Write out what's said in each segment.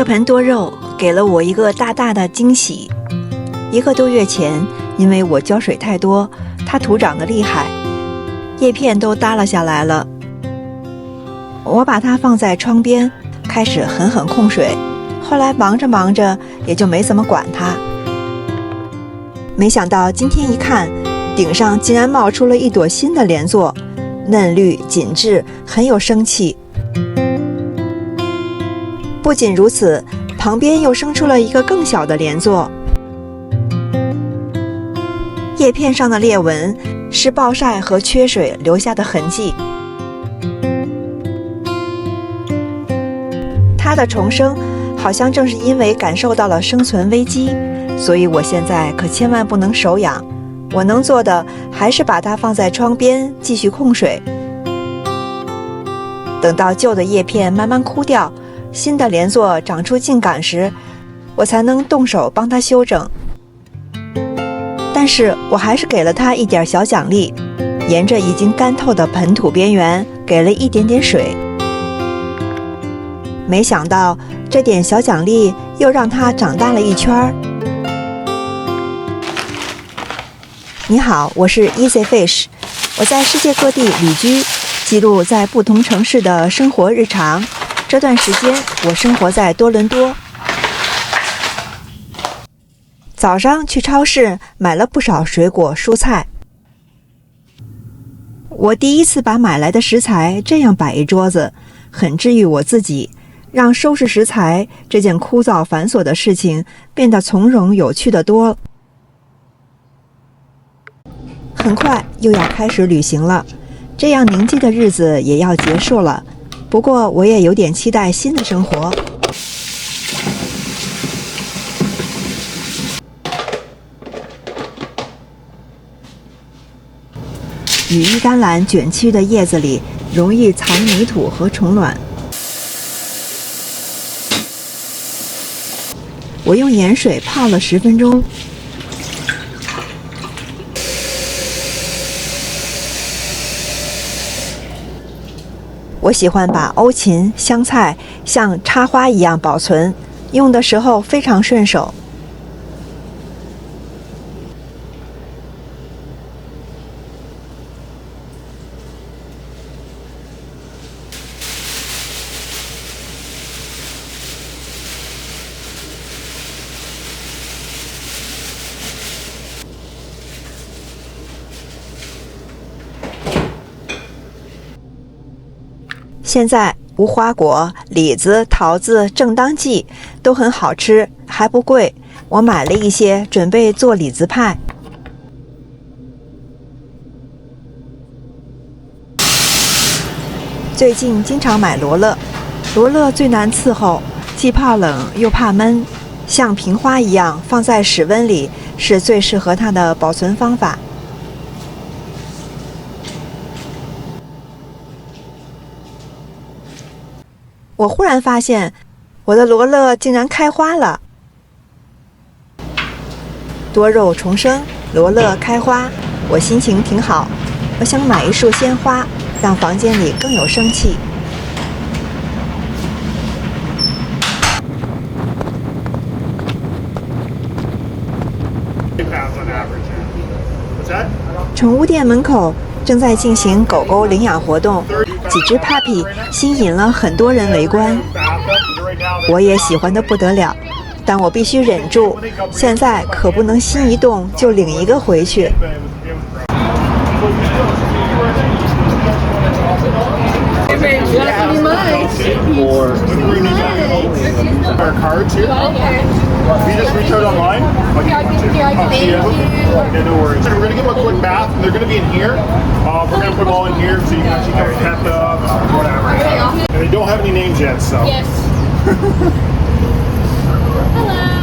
这盆多肉给了我一个大大的惊喜。1个多月前，因为我浇水太多，它徒长得厉害，叶片都耷拉下来了。我把它放在窗边，开始狠狠控水，后来忙着忙着也就没怎么管它。没想到今天一看，顶上竟然冒出了一朵新的莲座，嫩绿紧致，很有生气。不仅如此，旁边又生出了一个更小的莲座。叶片上的裂纹是暴晒和缺水留下的痕迹。它的重生好像正是因为感受到了生存危机，所以我现在可千万不能手痒。我能做的还是把它放在窗边继续控水，等到旧的叶片慢慢枯掉，新的莲座长出茎秆时，我才能动手帮它修整。但是我还是给了它一点小奖励，沿着已经干透的盆土边缘给了一点点水。没想到这点小奖励又让它长大了一圈。你好，我是 Easy Fish， 我在世界各地旅居，记录在不同城市的生活日常。这段时间我生活在多伦多。早上去超市买了不少水果蔬菜。我第一次把买来的食材这样摆一桌子，很治愈我自己，让收拾食材这件枯燥繁琐的事情变得从容有趣得多。很快又要开始旅行了，这样宁静的日子也要结束了。不过我也有点期待新的生活。羽衣甘蓝卷曲的叶子里容易藏泥土和虫卵。我用盐水泡了10分钟。我喜欢把欧芹、香菜像插花一样保存，用的时候非常顺手。现在无花果、李子、桃子正当季，都很好吃，还不贵。我买了一些，准备做李子派。最近经常买罗勒，罗勒最难伺候，既怕冷又怕闷，像平花一样放在室温里是最适合它的保存方法。我忽然发现，我的罗勒竟然开花了。多肉重生，罗勒开花，我心情挺好。我想买一束鲜花，让房间里更有生气。宠物店门口正在进行狗狗领养活动，几只 puppy 吸引了很多人围观。我也喜欢得不得了，但我必须忍住，现在可不能心一动就领一个回去。Our cards here. If you just reach out online, I'll give you one too. Yeah, no worries. We're going to give them a quick bath, and they're going to be in here. We're going to put them all in here so you can actually come pet them, whatever. And they don't have any names yet, so. Yes. Hello.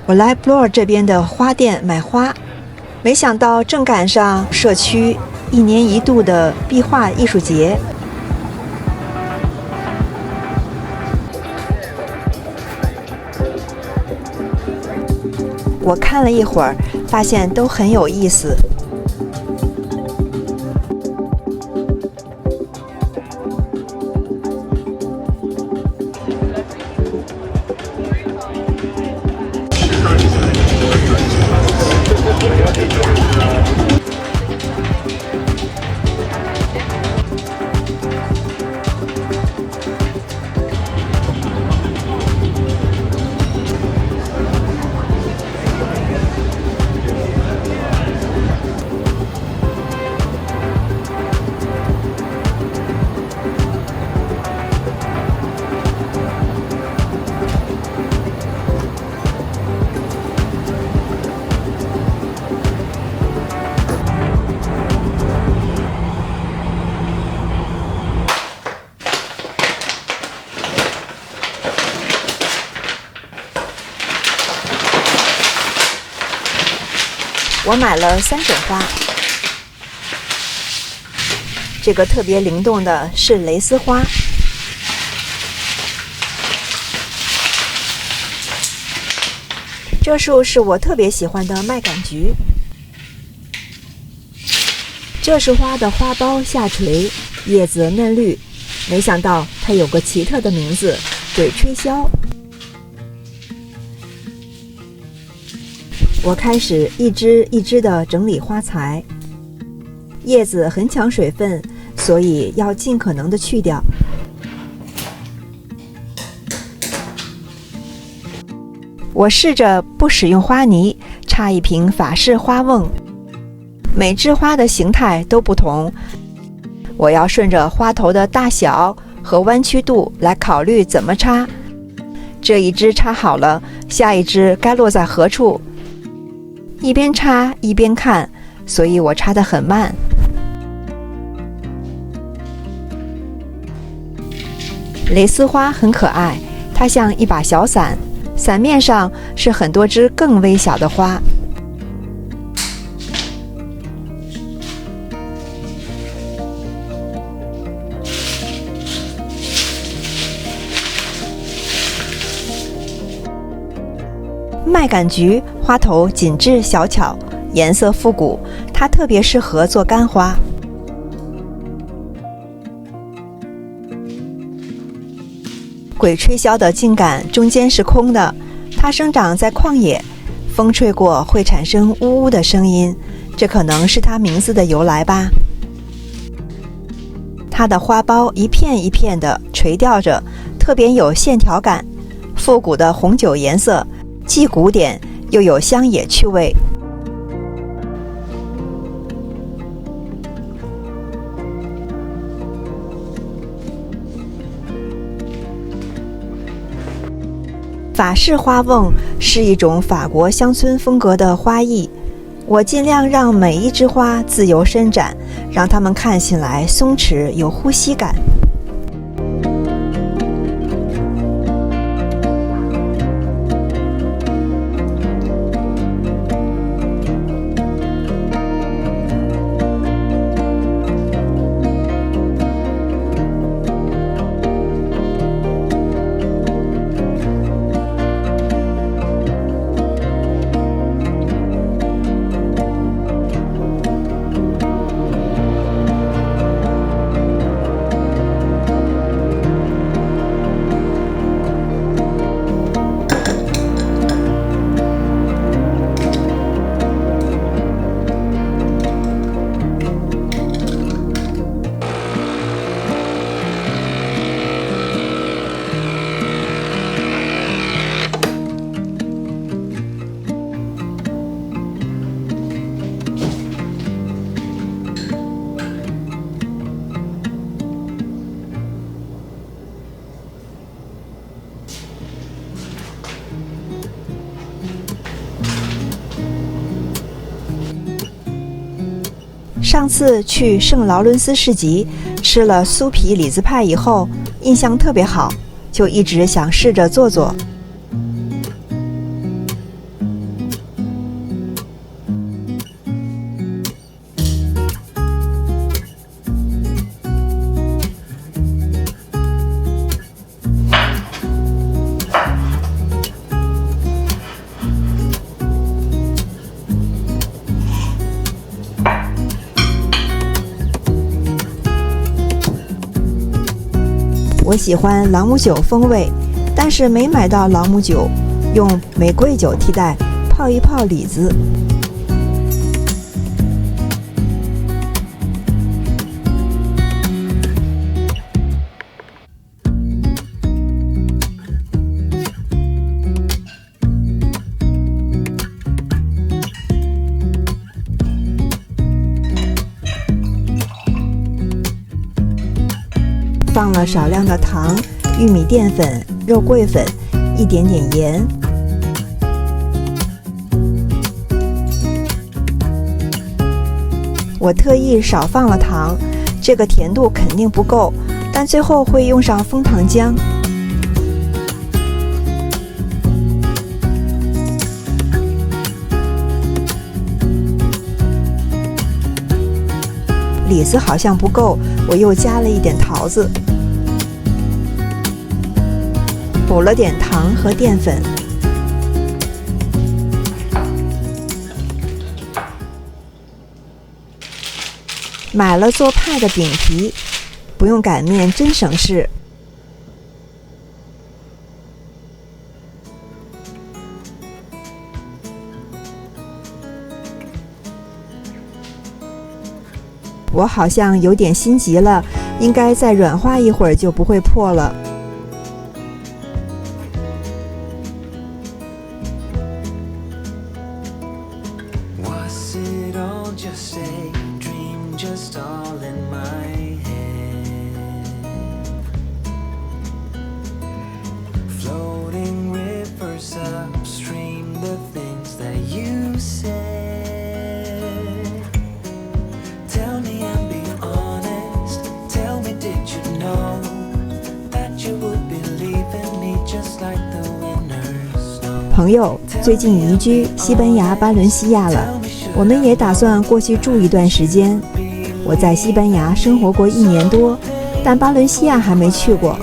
我来布洛尔这边的花店买花，没想到正赶上社区1年1度的壁画艺术节。我看了一会儿，发现都很有意思。我买了3种花，这个特别灵动的是蕾丝花，这束是我特别喜欢的麦秆菊，这束花的花苞下垂，叶子嫩绿，没想到它有个奇特的名字——鬼吹箫。我开始一支一支地整理花材，叶子很抢水分，所以要尽可能地去掉。我试着不使用花泥，插一瓶法式花瓮。每枝花的形态都不同，我要顺着花头的大小和弯曲度来考虑怎么插。这一支插好了，下一支该落在何处？一边插一边看，所以我插得很慢。蕾丝花很可爱，它像一把小伞，伞面上是很多只更微小的花。麦秆菊花头紧致小巧，颜色复古，它特别适合做干花。鬼吹箫的茎秆中间是空的，它生长在旷野，风吹过会产生呜呜的声音，这可能是它名字的由来吧。它的花苞一片一片的垂吊着，特别有线条感，复古的红酒颜色，既古典又有乡野趣味。法式花瓮是一种法国乡村风格的花艺，我尽量让每一枝花自由伸展，让它们看起来松弛有呼吸感。上次去圣劳伦斯市集吃了酥皮李子派以后，印象特别好，就一直想试着做做。我喜欢朗姆酒风味，但是没买到朗姆酒，用玫瑰酒替代，泡一泡李子。放了少量的糖、玉米淀粉、肉桂粉，一点点盐。我特意少放了糖，这个甜度肯定不够，但最后会用上枫糖浆。李子好像不够，我又加了一点桃子，补了点糖和淀粉。买了做派的饼皮，不用擀面真省事。我好像有点心急了，应该再软化一会儿就不会破了。朋友最近移居西班牙巴伦西亚了，我们也打算过去住一段时间。我在西班牙生活过1年多，但巴伦西亚还没去过。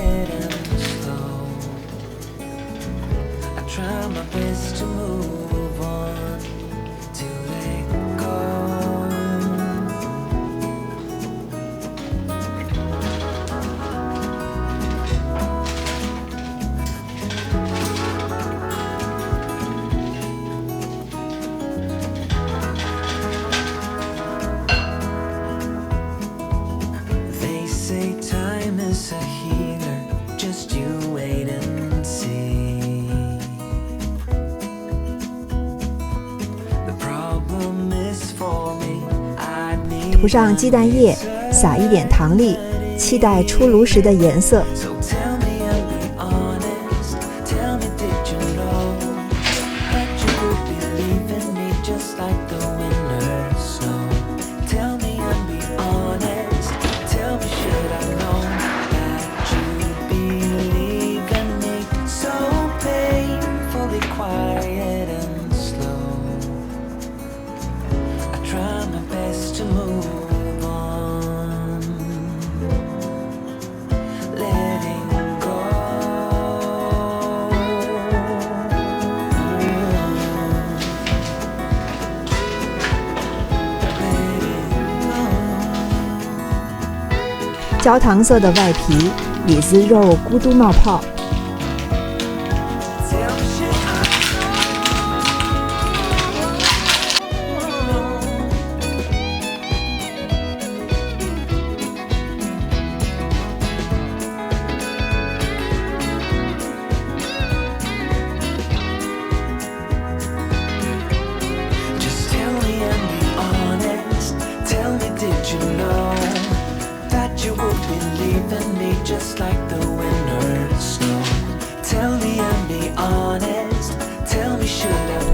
涂上鸡蛋液，撒一点糖粒，期待出炉时的颜色。焦糖色的外皮，李子肉咕嘟冒泡。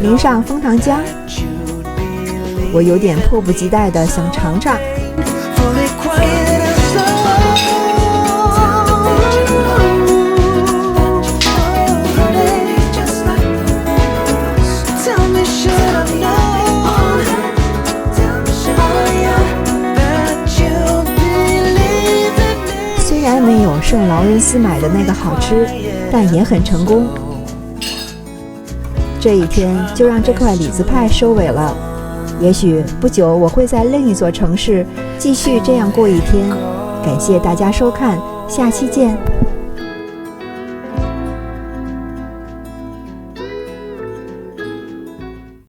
淋上枫糖浆，我有点迫不及待地想尝尝。虽然没有圣劳伦斯买的那个好吃，但也很成功。这一天就让这块李子派收尾了，也许不久我会在另一座城市继续这样过一天。感谢大家收看，下期见。